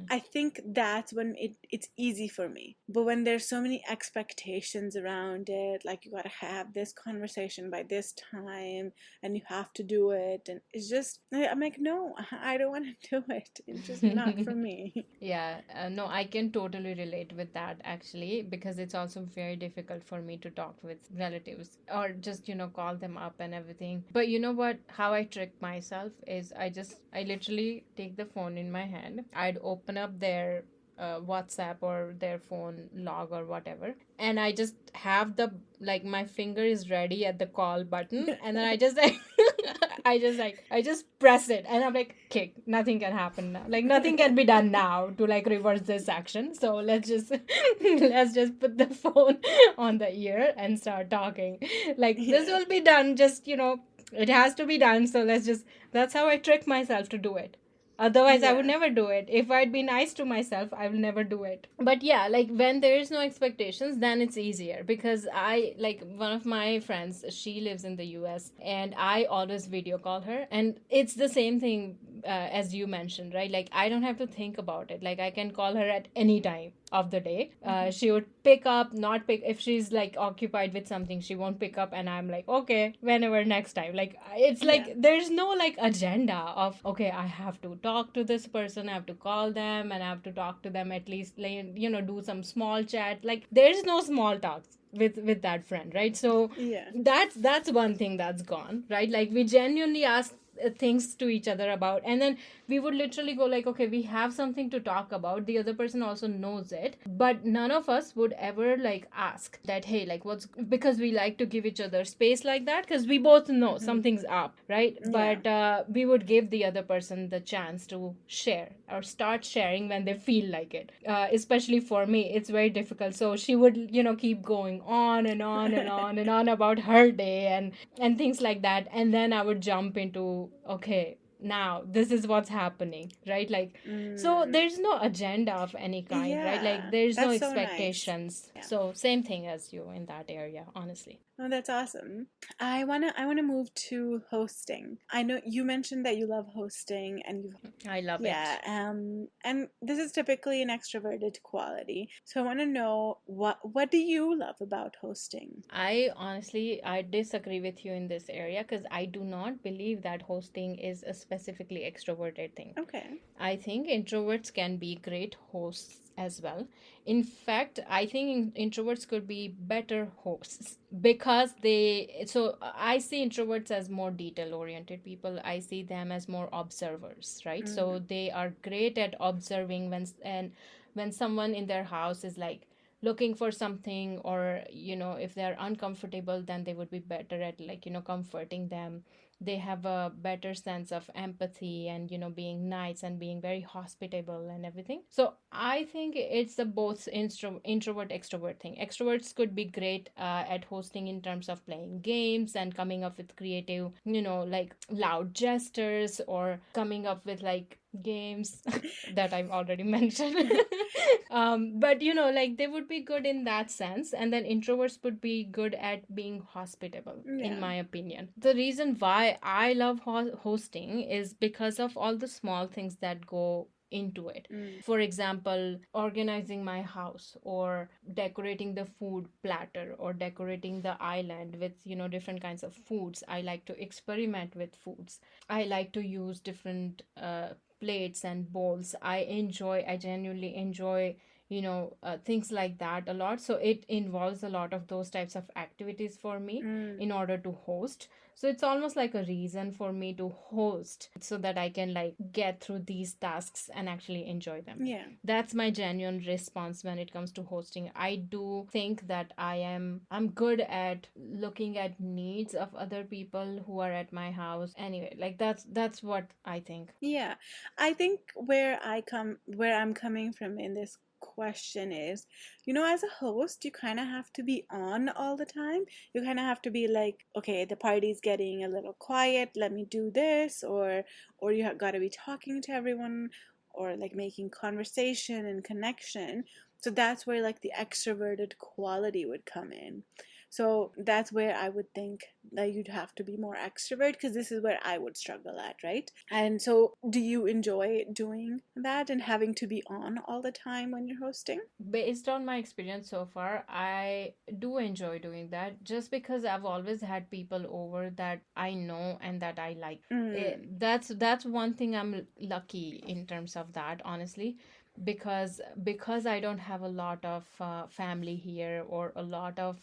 I think that's when it's easy for me. But when there's so many expectations around it, like you gotta have this conversation by this time and you have to do it, and it's just, I'm like, no, I don't want to do it. It's just not for me. Yeah, no, I can totally relate with that actually, because it's also very difficult for me to talk with relatives or just, call them up and everything. But you know what? How I trick myself is I literally take the phone in my hand. I'd open up their WhatsApp or their phone log or whatever, and I just have my finger is ready at the call button, and then I just I just press it, and I'm like, okay, nothing can happen now, like nothing can be done now to like reverse this action, so let's just put the phone on the ear and start talking, like this will be done, just it has to be done, so that's how I trick myself to do it. Otherwise, I would never do it. If I'd be nice to myself, I will never do it. But yeah, like when there is no expectations, then it's easier, because one of my friends, she lives in the US, and I always video call her, and it's the same thing as you mentioned, right? Like I don't have to think about it. Like I can call her at any time of the day. She would pick up, not pick. If she's like occupied with something, she won't pick up, and I'm like, okay, whenever next time. Like it's like there's no like agenda of, okay, I have to talk to this person, I have to call them, and I have to talk to them at least, like, do some small chat. Like there's no small talks with that friend, right? So that's one thing that's gone, right? Like we genuinely ask things to each other about, and then we would literally go like, okay, we have something to talk about, the other person also knows it, but none of us would ever like ask that, hey, like what's, because we like to give each other space like that, because we both know something's up, right? But we would give the other person the chance to share or start sharing when they feel like it. Especially for me, it's very difficult, so she would keep going on and on and on and on about her day and things like that, and then I would jump into, okay, now this is what's happening, right? Like so there's no agenda of any kind, right? Like there's no expectations. So, nice. So same thing as you in that area, honestly. Oh, that's awesome. I wanna move to hosting. I know you mentioned that you love hosting, and I love it. Yeah, and this is typically an extroverted quality. So I want to know what do you love about hosting? I disagree with you in this area, because I do not believe that hosting is a specifically extroverted thing. Okay. I think introverts can be great hosts as well. In fact, I think introverts could be better hosts, because I see introverts as more detail oriented people. I see them as more observers, right? So they are great at observing when someone in their house is like looking for something, or if they're uncomfortable, then they would be better at like comforting them. They have a better sense of empathy and being nice and being very hospitable and everything. So I think it's the both introvert extrovert thing. Extroverts could be great at hosting in terms of playing games and coming up with creative like loud gestures, or coming up with like games that I've already mentioned. But like they would be good in that sense, and then introverts would be good at being hospitable, in my opinion. The reason why I love hosting is because of all the small things that go into it. For example, organizing my house, or decorating the food platter, or decorating the island with different kinds of foods. I like to experiment with foods. I like to use different plates and bowls. I genuinely enjoy, things like that a lot. So it involves a lot of those types of activities for me Mm. in order to host. So it's almost like a reason for me to host so that I can like get through these tasks and actually enjoy them. Yeah. That's my genuine response when it comes to hosting. I do think that I'm good at looking at needs of other people who are at my house. Anyway, like that's what I think. Yeah, I think where I'm coming from in this question is, as a host, you kind of have to be on all the time. You kind of have to be like, okay, the party's getting a little quiet, let me do this, or you got to be talking to everyone, or like making conversation and connection. So that's where like the extroverted quality would come in. So that's where I would think that you'd have to be more extrovert, because this is where I would struggle at, right? And so, do you enjoy doing that and having to be on all the time when you're hosting? Based on my experience so far, I do enjoy doing that just because I've always had people over that I know and that I like. Mm, That's one thing I'm lucky in terms of that, honestly, because I don't have a lot of family here or a lot of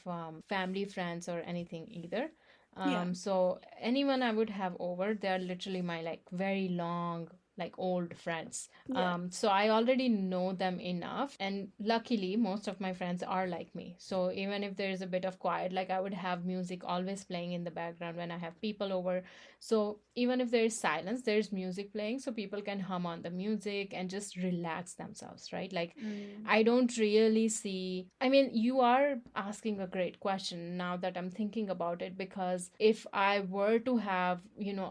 family friends or anything either. yeah, So anyone I would have over, they're literally my like very long, like old friends. yeah. So I already know them enough, and luckily most of my friends are like me. So even if there is a bit of quiet, like I would have music always playing in the background when I have people over. So even if there is silence, there's music playing, so people can hum on the music and just relax themselves, right? Like Mm, I don't really see. I mean, you are asking a great question now that I'm thinking about it, because if I were to have,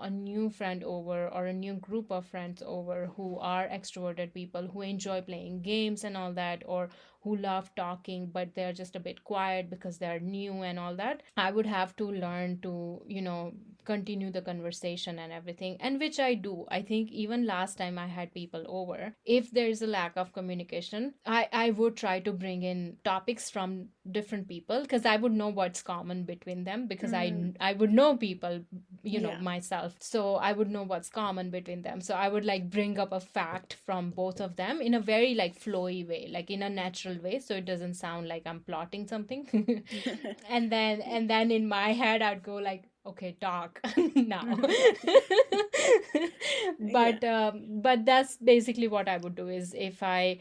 a new friend over or a new group of friends over who are extroverted people who enjoy playing games and all that, or who love talking but they're just a bit quiet because they're new and all that, I would have to learn to, continue the conversation and everything, and which I do. I think even last time I had people over, if there's a lack of communication, I would try to bring in topics from different people, because I would know what's common between them, because mm, I would know people, yeah. myself, so I would know what's common between them. So I would like bring up a fact from both of them in a very like flowy way, like in a natural way, so it doesn't sound like I'm plotting something. And then in my head I'd go like, okay, talk now. Yeah. But that's basically what I would do. Is if I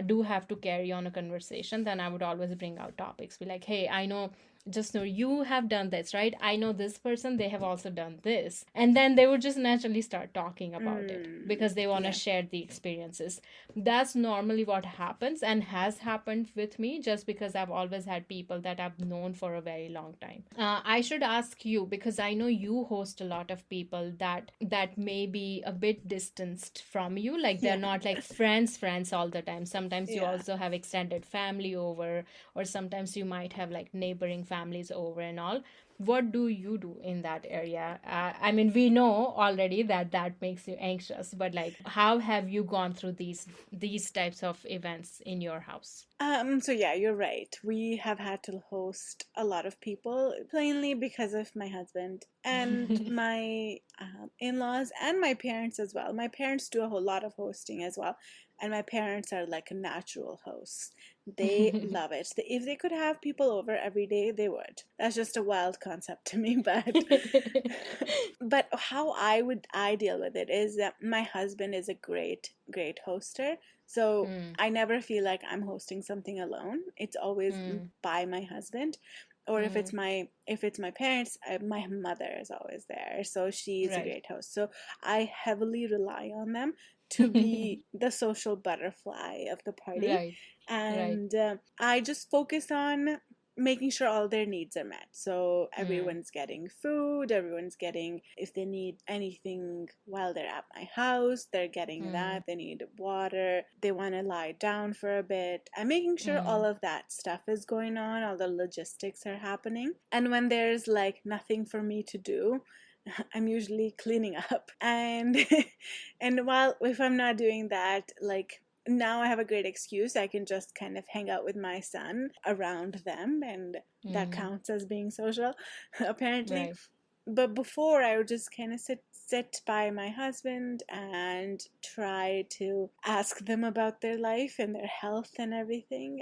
do have to carry on a conversation, then I would always bring out topics, be like, hey, I know, just know you have done this, right? I know this person, they have also done this. And then they would just naturally start talking about it Mm, because they want to yeah. share the experiences. That's normally what happens and has happened with me, just because I've always had people that I've known for a very long time. I should ask you, because I know you host a lot of people that may be a bit distanced from you, like they're Yeah. not like friends all the time. Sometimes you Yeah. also have extended family over, or sometimes you might have like neighboring families over and all. What do you do in that area? I mean, we know already that makes you anxious, but like, how have you gone through these types of events in your house? So yeah, you're right. We have had to host a lot of people, plainly because of my husband and my in-laws and my parents as well. My parents do a whole lot of hosting as well, and my parents are like natural hosts. They love it. If they could have people over every day, they would. That's just a wild concept to me, but but how I deal with it is that my husband is a great hoster. So Mm, I never feel like I'm hosting something alone. It's always mm, by my husband. Or mm. if it's my parents, my mother is always there. So she's a Right. great host. So I heavily rely on them to be the social butterfly of the party. Right. Right. And I just focus on making sure all their needs are met. So Mm, everyone's getting food, everyone's getting, if they need anything while they're at my house, they're getting mm, that. They need water, they want to lie down for a bit. I'm making sure all mm, of that stuff is going on, all the logistics are happening. And when there's like nothing for me to do, I'm usually cleaning up. And and while if I'm not doing that, like now I have a great excuse. I can just kind of hang out with my son around them, and that mm. counts as being social, apparently. Right. but before I would just kind of sit by my husband and try to ask them about their life and their health and everything.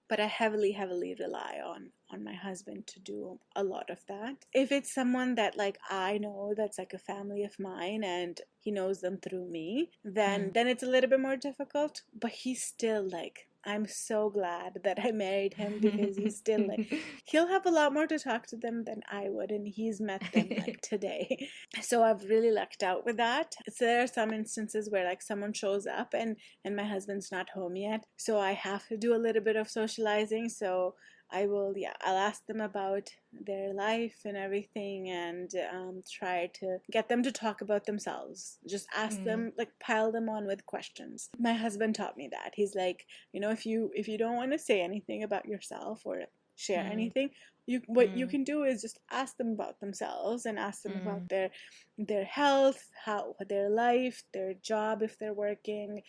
But I heavily rely on my husband to do a lot of that. If it's someone that like I know that's like a family of mine and he knows them through me, then it's a little bit more difficult. But he's still like, I'm so glad that I married him, because he's still like, he'll have a lot more to talk to them than I would, and he's met them like today. So I've really lucked out with that. So there are some instances where like someone shows up and my husband's not home yet, so I have to do a little bit of socializing. So I'll ask them about their life and everything, and try to get them to talk about themselves. Just ask them, like pile them on with questions. My husband taught me that. He's like, if you don't want to say anything about yourself or share anything, what you can do is just ask them about themselves, and ask them about their health, their life, their job if they're working,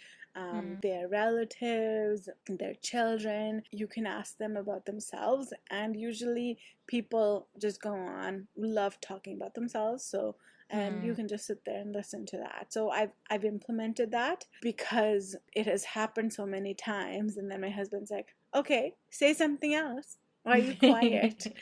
their relatives, their children. You can ask them about themselves, and usually people just go on, love talking about themselves. So, and you can just sit there and listen to that. So I've implemented that because it has happened so many times, and then my husband's like, okay, say something else. Why are you quiet?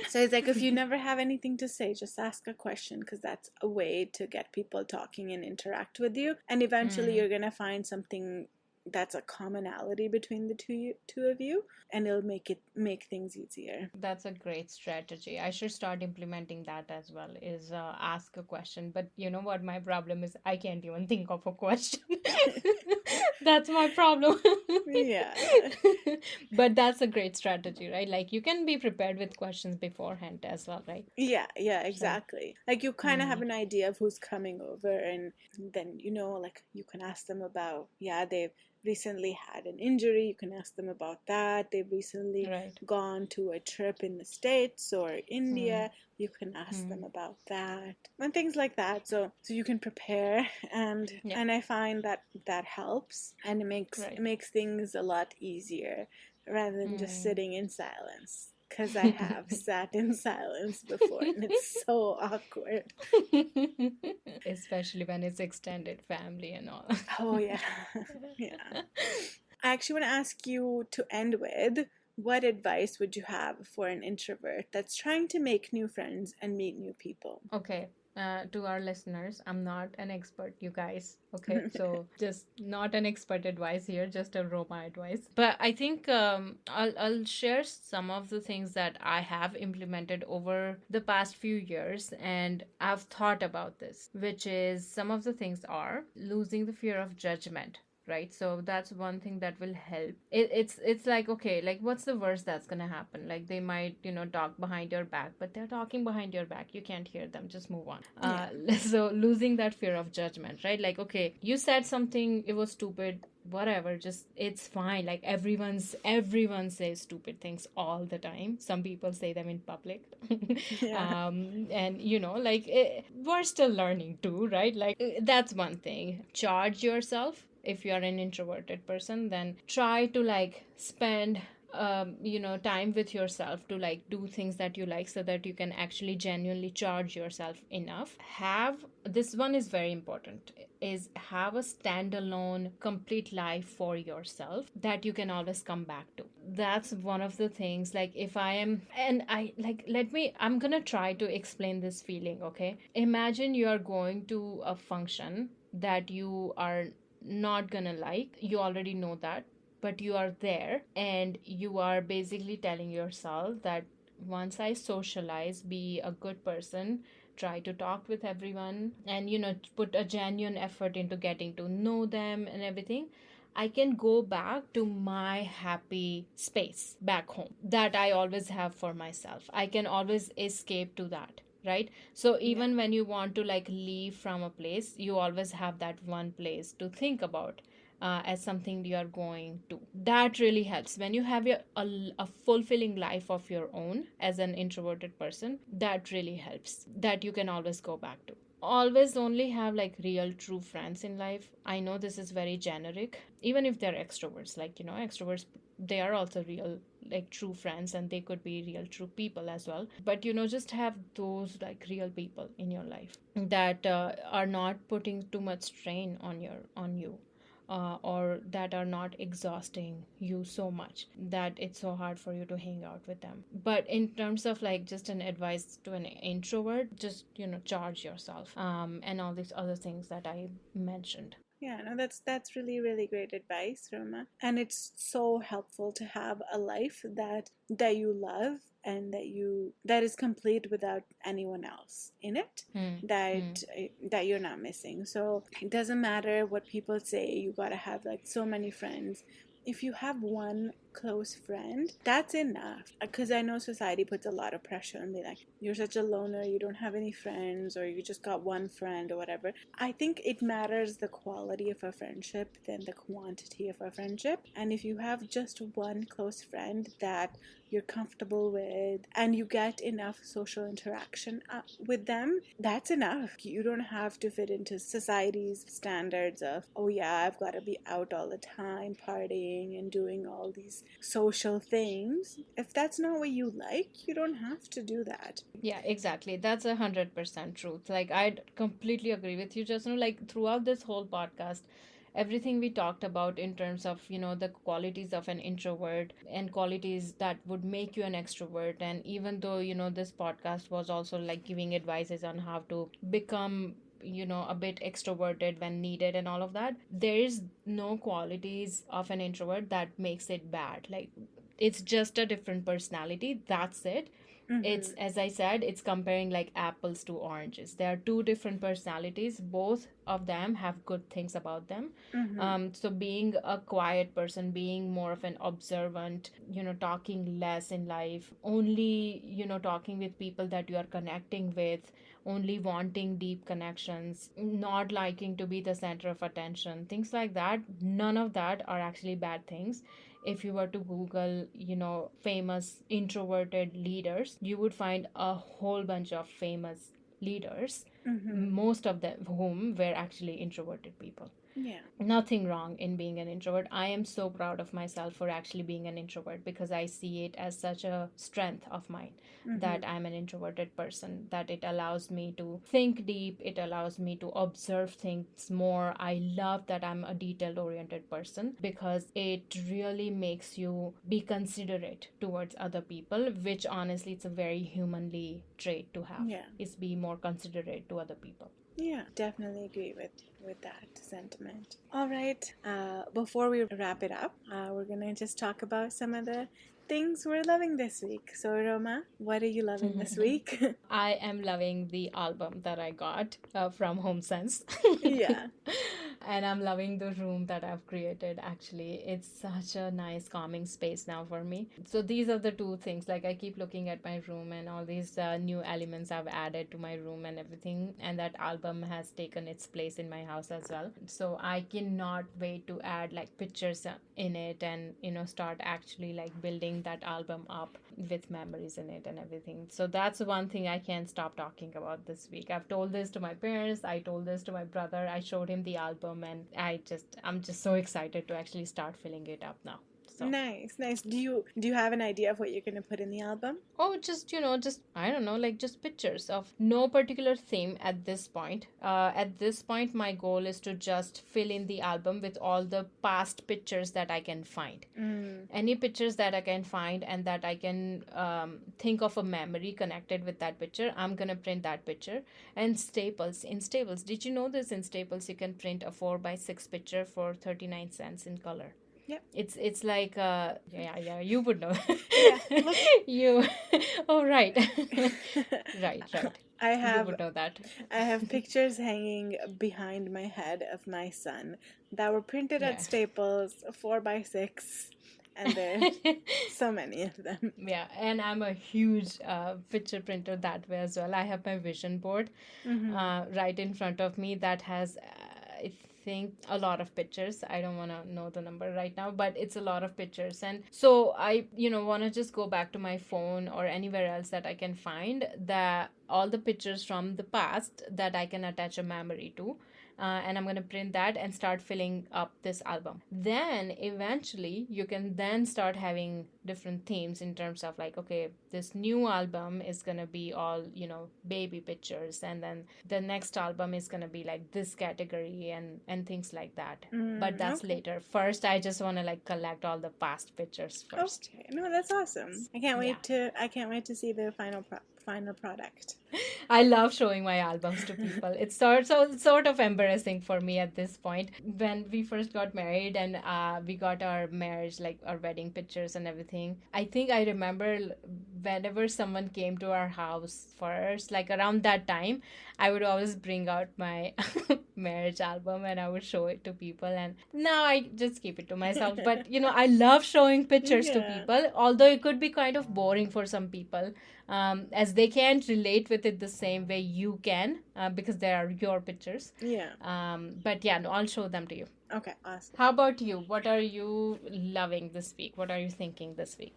So it's like, if you never have anything to say, just ask a question, because that's a way to get people talking and interact with you. And eventually you're going to find something that's a commonality between the two of you, and it'll make things easier. That's a great strategy. I should start implementing that as well, is ask a question. But you know what my problem is? I can't even think of a question. That's my problem. Yeah. But that's a great strategy, right? Like you can be prepared with questions beforehand as well, right? Yeah, exactly. Like you kind of have an idea of who's coming over, and then like you can ask them about, they've recently had an injury. You can ask them about that. They've recently gone to a trip in the States or India. You can ask them about that and things like that. So you can prepare, and I find that helps, and it makes things a lot easier rather than just sitting in silence. Because I have sat in silence before, and it's so awkward. Especially when it's extended family and all. Oh, yeah. Yeah. I actually want to ask you to end with, what advice would you have for an introvert that's trying to make new friends and meet new people? Okay. To our listeners, I'm not an expert, you guys. Okay, so just not an expert advice here, just a Roma advice. But I think I'll share some of the things that I have implemented over the past few years, and I've thought about this, which is some of the things are losing the fear of judgment. Right, so that's one thing that will help. It's like, okay, like what's the worst that's gonna happen? Like they might talk behind your back, but they're talking behind your back, you can't hear them, just move on. So losing that fear of judgment, right? Like, okay, you said something, it was stupid, whatever, just it's fine. Like everyone says stupid things all the time. Some people say them in public. And we're still learning too, right? Like that's one thing. Charge yourself. If you are an introverted person, then try to like spend time with yourself to like do things that you like, so that you can actually genuinely charge yourself enough. This one is very important, is have a standalone complete life for yourself that you can always come back to. That's one of the things. Like if I am, and I'm gonna try to explain this feeling. Okay, imagine you are going to a function that you are not gonna like. You already know that, but you are there, and you are basically telling yourself that once I socialize, be a good person, try to talk with everyone, and put a genuine effort into getting to know them and everything, I can go back to my happy space back home that I always have for myself. I can always escape to that, right? So even when you want to like leave from a place, you always have that one place to think about as something you are going to. That really helps when you have a fulfilling life of your own as an introverted person. That really helps, that you can always go back to. Always only have like real true friends in life. I know this is very generic, even if they're extroverts. Like extroverts, they are also real like true friends, and they could be real true people as well. But just have those like real people in your life that are not putting too much strain on you, or that are not exhausting you so much that it's so hard for you to hang out with them. But in terms of like just an advice to an introvert, just charge yourself, and all these other things that I mentioned. Yeah, no, that's really, really great advice, Roma. And it's so helpful to have a life that you love and that is complete without anyone else in it, that you're not missing. So it doesn't matter what people say, you gotta have like so many friends. If you have one close friend, that's enough. Because I know society puts a lot of pressure on me, like, you're such a loner, you don't have any friends, or you just got one friend, or whatever. I think it matters the quality of a friendship than the quantity of a friendship. And if you have just one close friend that you're comfortable with and you get enough social interaction with them, that's enough. You don't have to fit into society's standards of, oh yeah, I've got to be out all the time partying and doing all these social things. If that's not what you like, you don't have to do that. Yeah, exactly. That's 100% truth. Like, I completely agree with you, Jasnoor. Like, throughout this whole podcast, everything we talked about in terms of the qualities of an introvert and qualities that would make you an extrovert, and even though this podcast was also like giving advices on how to become a bit extroverted when needed and all of that, there is no qualities of an introvert that makes it bad. Like, it's just a different personality, that's it. It's, as I said, it's comparing like apples to oranges. There are two different personalities. Both of them have good things about them. So being a quiet person, being more of an observant, talking less in life, only, talking with people that you are connecting with, only wanting deep connections, not liking to be the center of attention, things like that. None of that are actually bad things. If you were to Google, famous introverted leaders, you would find a whole bunch of famous leaders, most of them whom were actually introverted people. Yeah. Nothing wrong in being an introvert. I am so proud of myself for actually being an introvert, because I see it as such a strength of mine that I'm an introverted person, that it allows me to think deep, it allows me to observe things more. I love that I'm a detail oriented person, because it really makes you be considerate towards other people, which honestly it's a very humanly trait to have. Yeah. Is be more considerate to other people. Yeah, definitely agree with that sentiment. All right, before we wrap it up, we're gonna just talk about some of the things we're loving this week. So, Roma, what are you loving this week? I am loving the album that I got from Home Sense. Yeah. And I'm loving the room that I've created. Actually, it's such a nice calming space now for me. So these are the two things. Like, I keep looking at my room and all these new elements I've added to my room and everything, and that album has taken its place in my house as well. So I cannot wait to add like pictures in it, and start actually like building that album up with memories in it and everything. So that's one thing I can't stop talking about this week. I've told this to my parents, I told this to my brother, I showed him the album, and I'm just so excited to actually start filling it up now. So. Nice. Do you have an idea of what you're gonna put in the album? Oh, just I don't know, like just pictures of no particular theme at this point. At this point, my goal is to just fill in the album with all the past pictures that I can find. Any pictures that I can find and that I can think of a memory connected with that picture, I'm gonna print that picture. And Staples, did you know this? In Staples, you can print a 4x6 picture for 39 cents in color. Yep. It's like yeah, you would know. Yeah. You oh right. right. You would know that. I have pictures hanging behind my head of my son that were printed at Staples, 4x6, and there's so many of them. Yeah, and I'm a huge picture printer that way as well. I have my vision board right in front of me that has I think a lot of pictures. I don't want to know the number right now, but it's a lot of pictures. And so I want to just go back to my phone or anywhere else that I can find all the pictures from the past that I can attach a memory to. And I'm going to print that and start filling up this album. Then eventually you can then start having different themes in terms of like, okay, this new album is gonna be all, you know, baby pictures, and then the next album is gonna be like this category and things like that. But that's Okay. later. First, I just want to like collect all the past pictures first. Okay. No, that's awesome. I can't Yeah. wait to see the final product. I love showing my albums to people. It's sort of embarrassing for me at this point. When we first got married and we got our marriage, like our wedding pictures and everything, I think I remember whenever someone came to our house first, like around that time, I would always bring out my marriage album and I would show it to people. And now I just keep it to myself. But, you know, I love showing pictures to Yeah. people, although it could be kind of boring for some people. As they can't relate with it the same way you can, because they are your pictures. Yeah. But yeah, no, I'll show them to you. Okay, awesome. How about you? What are you loving this week? What are you thinking this week?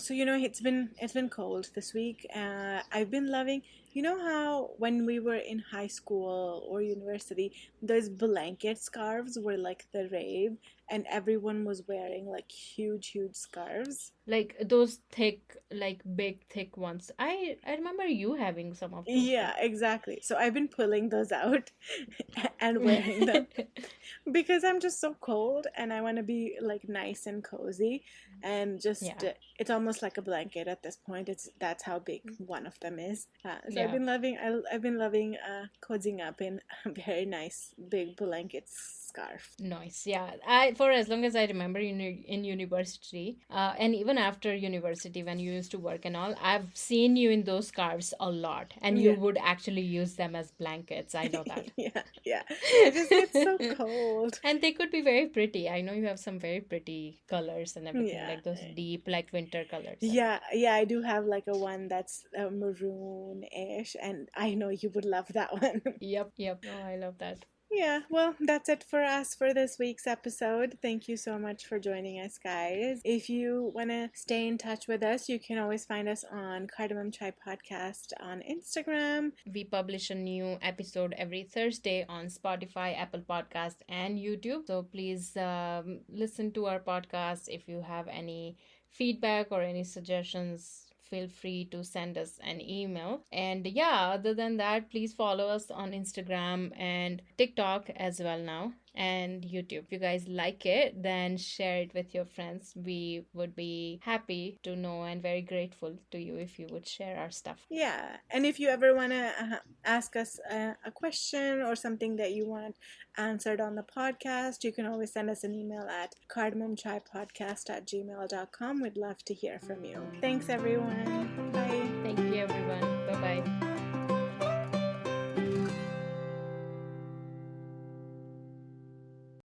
So you know, it's been cold this week. I've been loving. You know how when we were in high school or university, those blanket scarves were like the rave, and everyone was wearing like huge scarves. Like those thick, like big thick ones. I remember you having some of those. Yeah, exactly. So I've been pulling those out and wearing them because I'm just so cold and I want to be like nice and cozy, and just Yeah. it's almost like a blanket at this point. That's how big one of them is. So Yeah. I've been loving cozying up in a very nice big blanket scarf. Nice. Yeah. I for as long as I remember in university, and even after university when you used to work and all, I've seen you in those scarves a lot, and you Yeah. would actually use them as blankets. I know that. Yeah. It just gets so cold. And they could be very pretty. I know you have some very pretty colors and everything, Yeah. like those deep, like winter colors. Yeah, I do have like a one that's maroon-ish, and I know you would love that one. Yep. Oh, I love that. Yeah, well, that's it for us for this week's episode. Thank you so much for joining us, guys. If you want to stay in touch with us, you can always find us on Cardamom Chai Podcast on Instagram. We publish a new episode every Thursday on Spotify, Apple Podcast, and YouTube. So please listen to our podcast. If you have any feedback or any suggestions, feel free to send us an email. And yeah, other than that, please follow us on Instagram and TikTok as well now, and YouTube. If you guys like it, then share it with your friends. We would be happy to know and very grateful to you if you would share our stuff. Yeah, and if you ever want to ask us a question or something that you want answered on the podcast, you can always send us an email at cardamomchaipodcast@gmail.com. We'd love to hear from you. Thanks, everyone. Bye. Thank you, everyone. Bye bye.